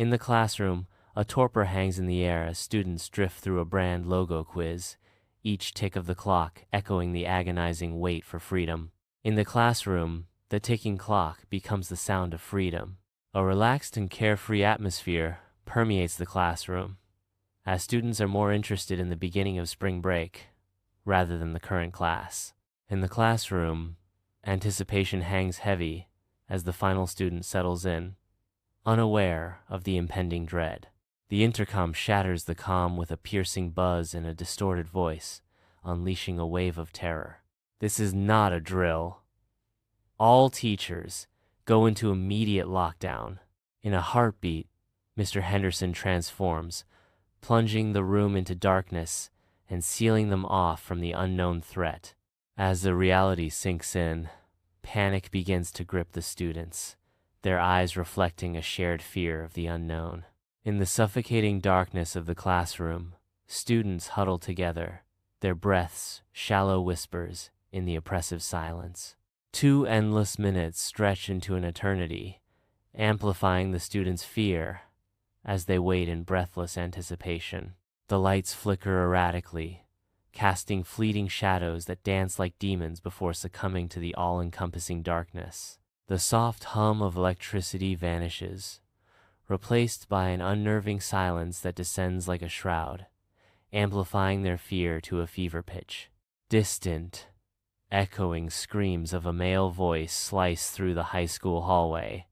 In the classroom, a torpor hangs in the air as students drift through a brand logo quiz, each tick of the clock echoing the agonizing wait for freedom. In the classroom, the ticking clock becomes the sound of freedom. A relaxed and carefree atmosphere permeates the classroom, as students are more interested in the beginning of spring break rather than the current class. In the classroom, anticipation hangs heavy as the final student settles in, unaware of the impending dread. The intercom shatters the calm with a piercing buzz and a distorted voice, unleashing a wave of terror. This is not a drill. All teachers go into immediate lockdown. In a heartbeat, Mr. Henderson transforms, plunging the room into darkness and sealing them off from the unknown threat. As the reality sinks in, panic begins to grip the students, their eyes reflecting a shared fear of the unknown. In the suffocating darkness of the classroom, students huddle together, their breaths shallow whispers in the oppressive silence. 2 endless minutes stretch into an eternity, amplifying the students' fear as they wait in breathless anticipation. The lights flicker erratically, casting fleeting shadows that dance like demons before succumbing to the all-encompassing darkness. The soft hum of electricity vanishes, replaced by an unnerving silence that descends like a shroud, amplifying their fear to a fever pitch. Distant, echoing screams of a male voice slice through the high school hallway,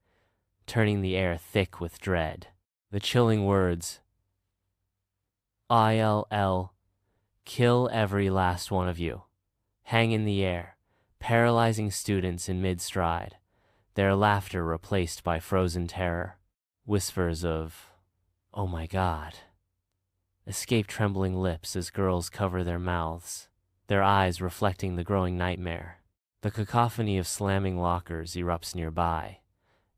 turning the air thick with dread. The chilling words, "ILL, kill every last one of you," hang in the air, paralyzing students in mid-stride, their laughter replaced by frozen terror. Whispers of, "Oh my God," escape trembling lips as girls cover their mouths, their eyes reflecting the growing nightmare. The cacophony of slamming lockers erupts nearby,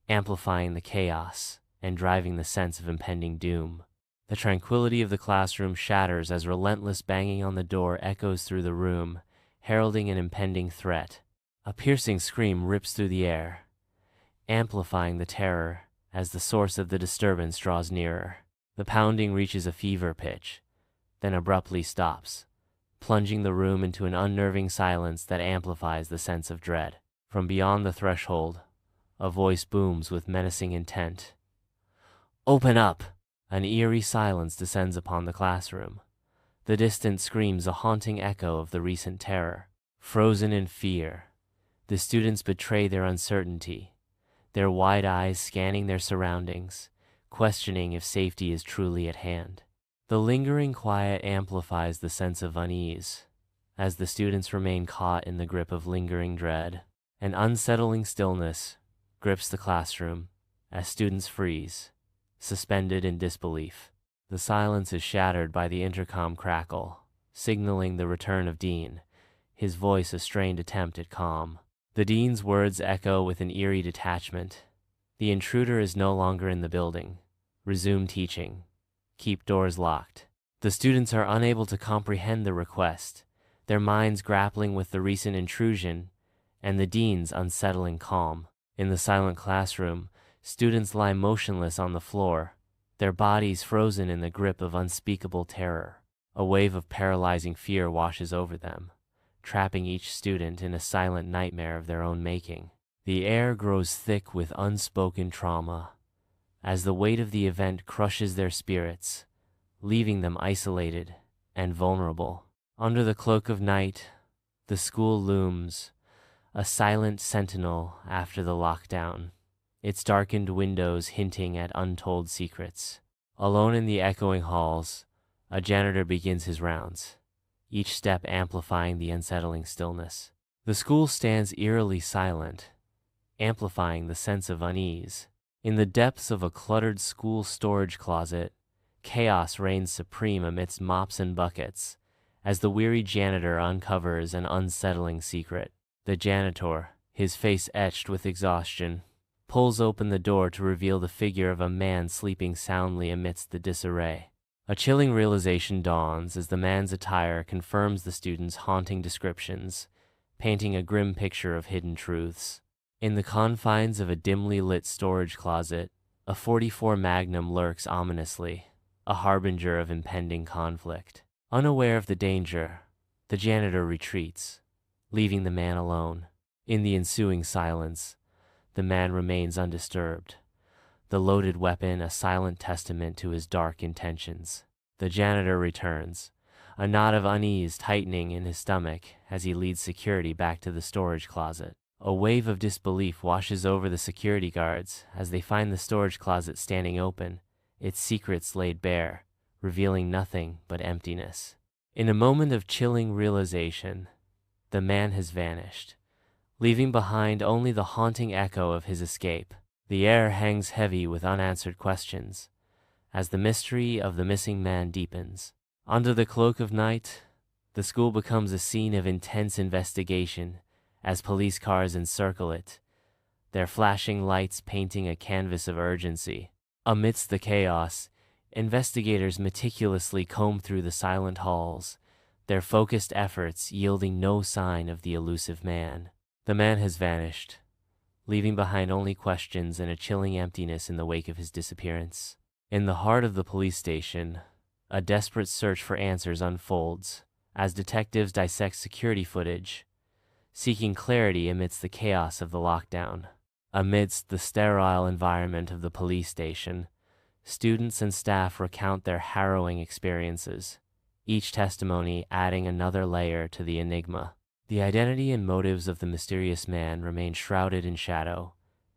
amplifying the chaos and driving the sense of impending doom. The tranquility of the classroom shatters as relentless banging on the door echoes through the room, heralding an impending threat. A piercing scream rips through the air, amplifying the terror as the source of the disturbance draws nearer. The pounding reaches a fever pitch, then abruptly stops, plunging the room into an unnerving silence that amplifies the sense of dread. From beyond the threshold, a voice booms with menacing intent. "Open up!" An eerie silence descends upon the classroom, the distant screams a haunting echo of the recent terror. Frozen in fear, the students betray their uncertainty, their wide eyes scanning their surroundings, questioning if safety is truly at hand. The lingering quiet amplifies the sense of unease, as the students remain caught in the grip of lingering dread. An unsettling stillness grips the classroom as students freeze, suspended in disbelief. The silence is shattered by the intercom crackle, signaling the return of Dean, his voice a strained attempt at calm. The dean's words echo with an eerie detachment. "The intruder is no longer in the building. Resume teaching. Keep doors locked." The students are unable to comprehend the request, their minds grappling with the recent intrusion and the dean's unsettling calm. In the silent classroom, students lie motionless on the floor, their bodies frozen in the grip of unspeakable terror. A wave of paralyzing fear washes over them, trapping each student in a silent nightmare of their own making. The air grows thick with unspoken trauma, as the weight of the event crushes their spirits, leaving them isolated and vulnerable. Under the cloak of night, the school looms, a silent sentinel after the lockdown, its darkened windows hinting at untold secrets. Alone in the echoing halls, a janitor begins his rounds, each step amplifying the unsettling stillness. The school stands eerily silent, amplifying the sense of unease. In the depths of a cluttered school storage closet, chaos reigns supreme amidst mops and buckets, as the weary janitor uncovers an unsettling secret. The janitor, his face etched with exhaustion, pulls open the door to reveal the figure of a man sleeping soundly amidst the disarray. A chilling realization dawns as the man's attire confirms the students' haunting descriptions, painting a grim picture of hidden truths. In the confines of a dimly lit storage closet, A 44 Magnum lurks ominously, a harbinger of impending conflict. Unaware of the danger, the janitor retreats, leaving the man alone. In the ensuing silence, the man remains undisturbed, the loaded weapon a silent testament to his dark intentions. The janitor returns, a knot of unease tightening in his stomach as he leads security back to the storage closet. A wave of disbelief washes over the security guards as they find the storage closet standing open, its secrets laid bare, revealing nothing but emptiness. In a moment of chilling realization, the man has vanished, leaving behind only the haunting echo of his escape. The air hangs heavy with unanswered questions as the mystery of the missing man deepens. Under the cloak of night, the school becomes a scene of intense investigation as police cars encircle it, their flashing lights painting a canvas of urgency. Amidst the chaos, investigators meticulously comb through the silent halls, their focused efforts yielding no sign of the elusive man. The man has vanished, leaving behind only questions and a chilling emptiness in the wake of his disappearance. In the heart of the police station, a desperate search for answers unfolds as detectives dissect security footage, seeking clarity amidst the chaos of the lockdown. Amidst the sterile environment of the police station, students and staff recount their harrowing experiences, each testimony adding another layer to the enigma. The identity and motives of the mysterious man remain shrouded in shadow,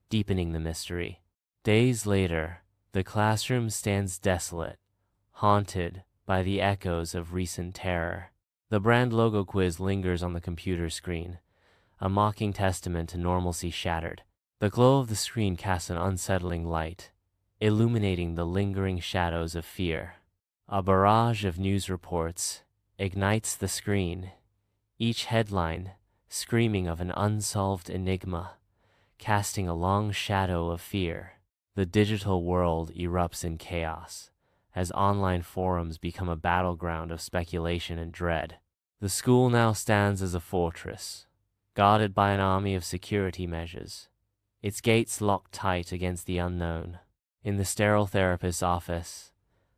deepening the mystery. Days later, the classroom stands desolate, haunted by the echoes of recent terror. The brand logo quiz lingers on the computer screen, a mocking testament to normalcy shattered. The glow of the screen casts an unsettling light, illuminating the lingering shadows of fear. A barrage of news reports ignites the screen, each headline screaming of an unsolved enigma, casting a long shadow of fear. The digital world erupts in chaos as online forums become a battleground of speculation and dread. The school now stands as a fortress, guarded by an army of security measures, its gates locked tight against the unknown. In the sterile therapist's office,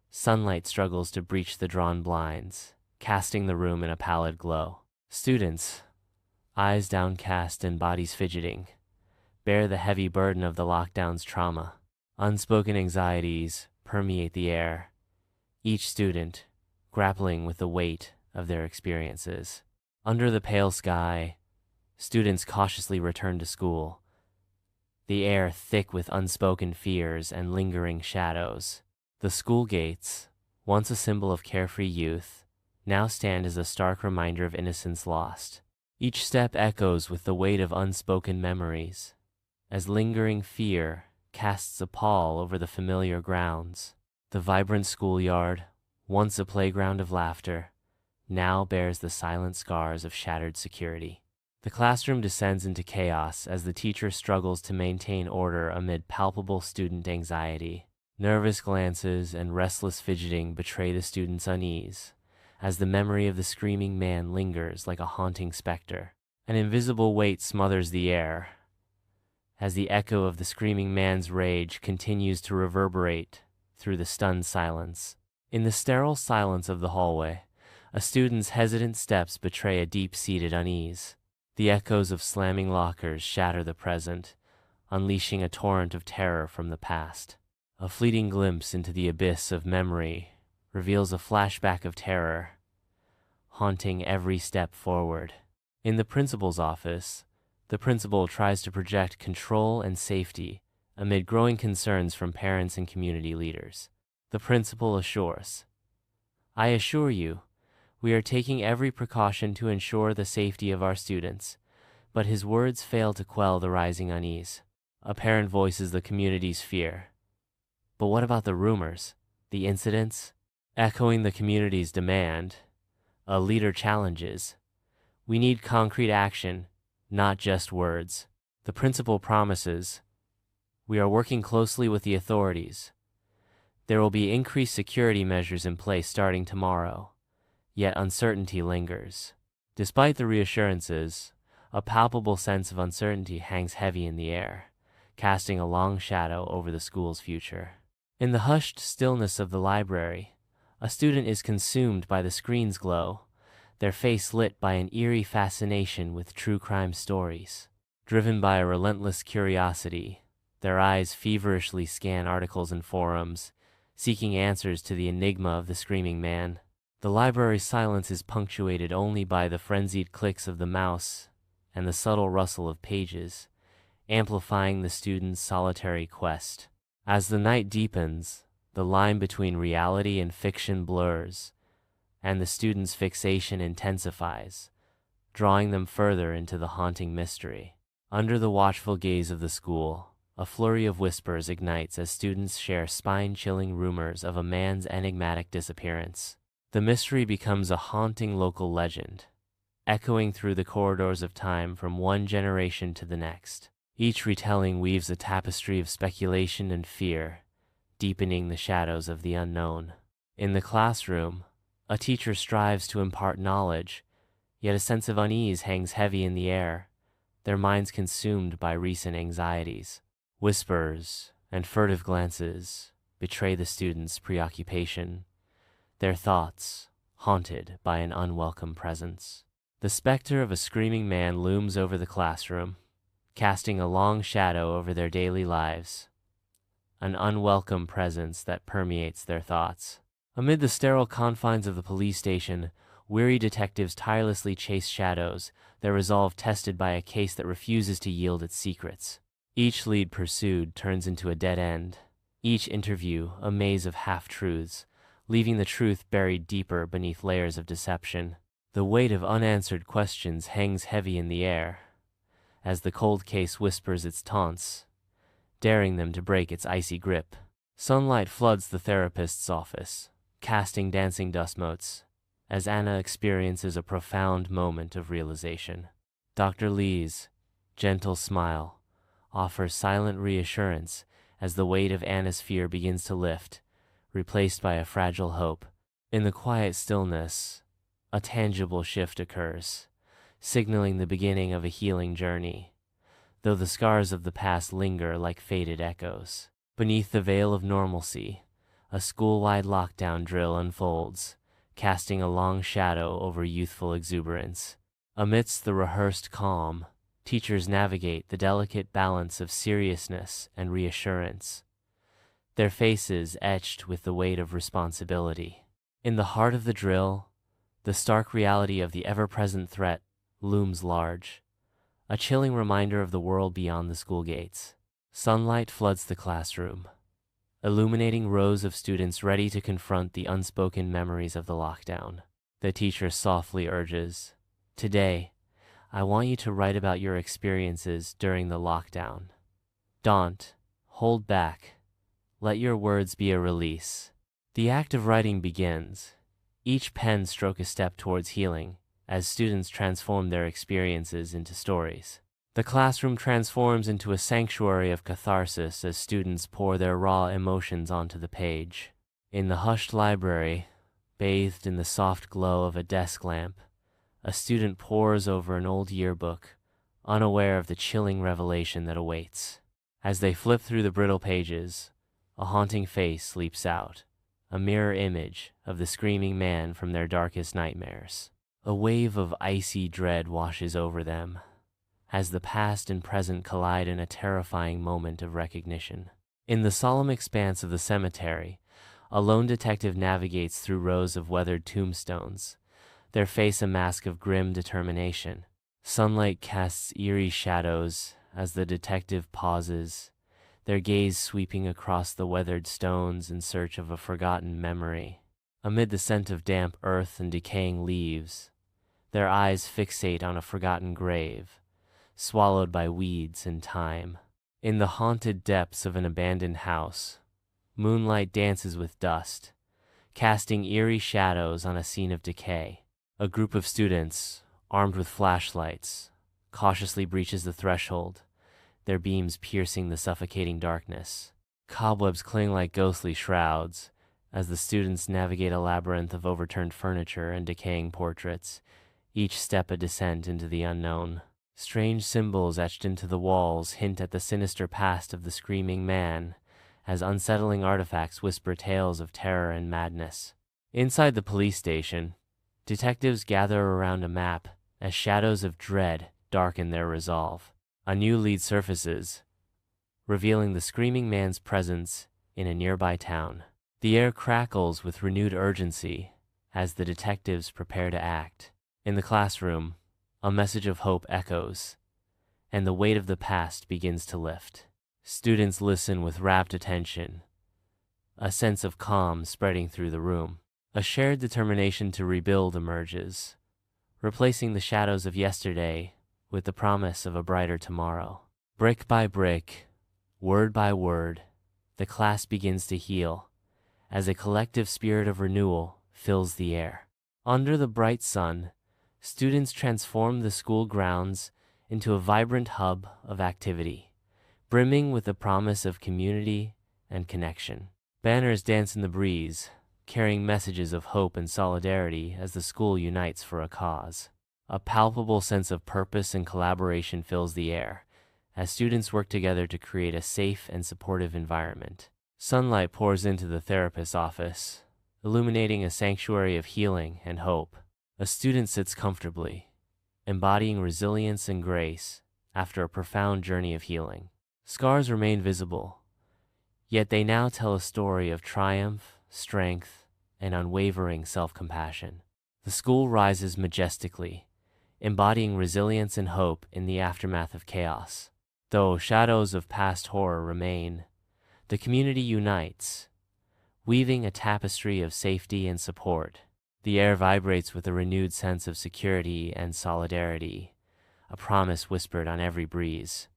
sunlight struggles to breach the drawn blinds, casting the room in a pallid glow. Students, eyes downcast and bodies fidgeting, bear the heavy burden of the lockdown's trauma. Unspoken anxieties permeate the air, each student grappling with the weight of their experiences. Under the pale sky, students cautiously return to school, the air thick with unspoken fears and lingering shadows. The school gates, once a symbol of carefree youth, now stand as a stark reminder of innocence lost. Each step echoes with the weight of unspoken memories, as lingering fear casts a pall over the familiar grounds. The vibrant schoolyard, once a playground of laughter, now bears the silent scars of shattered security. The classroom descends into chaos as the teacher struggles to maintain order amid palpable student anxiety. Nervous glances and restless fidgeting betray the students' unease, as the memory of the screaming man lingers like a haunting specter. An invisible weight smothers the air, as the echo of the screaming man's rage continues to reverberate through the stunned silence. In the sterile silence of the hallway, a student's hesitant steps betray a deep-seated unease. The echoes of slamming lockers shatter the present, unleashing a torrent of terror from the past. A fleeting glimpse into the abyss of memory reveals a flashback of terror, haunting every step forward. In the principal's office, the principal tries to project control and safety amid growing concerns from parents and community leaders. The principal assures, "I assure you, we are taking every precaution to ensure the safety of our students," but his words fail to quell the rising unease. A parent voices the community's fear. But what about the rumors, the incidents? Echoing the community's demand, a leader challenges, "We need concrete action, not just words." The principal promises, "We are working closely with the authorities. There will be increased security measures in place starting tomorrow." Yet uncertainty lingers. Despite the reassurances, a palpable sense of uncertainty hangs heavy in the air, casting a long shadow over the school's future. In the hushed stillness of the library, a student is consumed by the screen's glow, their face lit by an eerie fascination with true crime stories. Driven by a relentless curiosity, their eyes feverishly scan articles and forums, seeking answers to the enigma of the screaming man. The library's silence is punctuated only by the frenzied clicks of the mouse and the subtle rustle of pages, amplifying the student's solitary quest. As the night deepens, the line between reality and fiction blurs, and the student's fixation intensifies, drawing them further into the haunting mystery. Under the watchful gaze of the school, a flurry of whispers ignites as students share spine-chilling rumors of a man's enigmatic disappearance. The mystery becomes a haunting local legend, echoing through the corridors of time from one generation to the next. Each retelling weaves a tapestry of speculation and fear, deepening the shadows of the unknown. In the classroom, a teacher strives to impart knowledge, yet a sense of unease hangs heavy in the air, their minds consumed by recent anxieties. Whispers and furtive glances betray the students' preoccupation, their thoughts haunted by an unwelcome presence. The specter of a screaming man looms over the classroom, casting a long shadow over their daily lives, an unwelcome presence that permeates their thoughts. Amid the sterile confines of the police station, weary detectives tirelessly chase shadows, their resolve tested by a case that refuses to yield its secrets. Each lead pursued turns into a dead end, each interview a maze of half-truths, leaving the truth buried deeper beneath layers of deception. The weight of unanswered questions hangs heavy in the air, as the cold case whispers its taunts, daring them to break its icy grip. Sunlight floods the therapist's office, casting dancing dust motes, as Anna experiences a profound moment of realization. Dr. Lee's gentle smile offers silent reassurance as the weight of Anna's fear begins to lift, replaced by a fragile hope. In the quiet stillness, a tangible shift occurs, signaling the beginning of a healing journey, though the scars of the past linger like faded echoes. Beneath the veil of normalcy, a school-wide lockdown drill unfolds, casting a long shadow over youthful exuberance. Amidst the rehearsed calm, teachers navigate the delicate balance of seriousness and reassurance, their faces etched with the weight of responsibility. In the heart of the drill, the stark reality of the ever-present threat looms large, a chilling reminder of the world beyond the school gates. Sunlight floods the classroom, illuminating rows of students ready to confront the unspoken memories of the lockdown. The teacher softly urges, "Today, I want you to write about your experiences during the lockdown. Don't hold back. Let your words be a release." The act of writing begins, each pen stroke a step towards healing, as students transform their experiences into stories. The classroom transforms into a sanctuary of catharsis as students pour their raw emotions onto the page. In the hushed library, bathed in the soft glow of a desk lamp, a student pores over an old yearbook, unaware of the chilling revelation that awaits. As they flip through the brittle pages, a haunting face leaps out, a mirror image of the screaming man from their darkest nightmares. A wave of icy dread washes over them, as the past and present collide in a terrifying moment of recognition. In the solemn expanse of the cemetery, a lone detective navigates through rows of weathered tombstones, their face a mask of grim determination. Sunlight casts eerie shadows as the detective pauses, their gaze sweeping across the weathered stones in search of a forgotten memory. Amid the scent of damp earth and decaying leaves, their eyes fixate on a forgotten grave, swallowed by weeds and time. In the haunted depths of an abandoned house, moonlight dances with dust, casting eerie shadows on a scene of decay. A group of students, armed with flashlights, cautiously breaches the threshold, their beams piercing the suffocating darkness. Cobwebs cling like ghostly shrouds as the students navigate a labyrinth of overturned furniture and decaying portraits, each step a descent into the unknown. Strange symbols etched into the walls hint at the sinister past of the screaming man, as unsettling artifacts whisper tales of terror and madness. Inside the police station, detectives gather around a map as shadows of dread darken their resolve. A new lead surfaces, revealing the screaming man's presence in a nearby town. The air crackles with renewed urgency as the detectives prepare to act. In the classroom, a message of hope echoes, and the weight of the past begins to lift. Students listen with rapt attention, a sense of calm spreading through the room. A shared determination to rebuild emerges, replacing the shadows of yesterday with the promise of a brighter tomorrow. Brick by brick, word by word, the class begins to heal as a collective spirit of renewal fills the air. Under the bright sun, students transform the school grounds into a vibrant hub of activity, brimming with the promise of community and connection. Banners dance in the breeze, carrying messages of hope and solidarity as the school unites for a cause. A palpable sense of purpose and collaboration fills the air as students work together to create a safe and supportive environment. Sunlight pours into the therapist's office, illuminating a sanctuary of healing and hope. A student sits comfortably, embodying resilience and grace after a profound journey of healing. Scars remain visible, yet they now tell a story of triumph, strength, and unwavering self-compassion. The school rises majestically, embodying resilience and hope in the aftermath of chaos. Though shadows of past horror remain, the community unites, weaving a tapestry of safety and support. The air vibrates with a renewed sense of security and solidarity, a promise whispered on every breeze.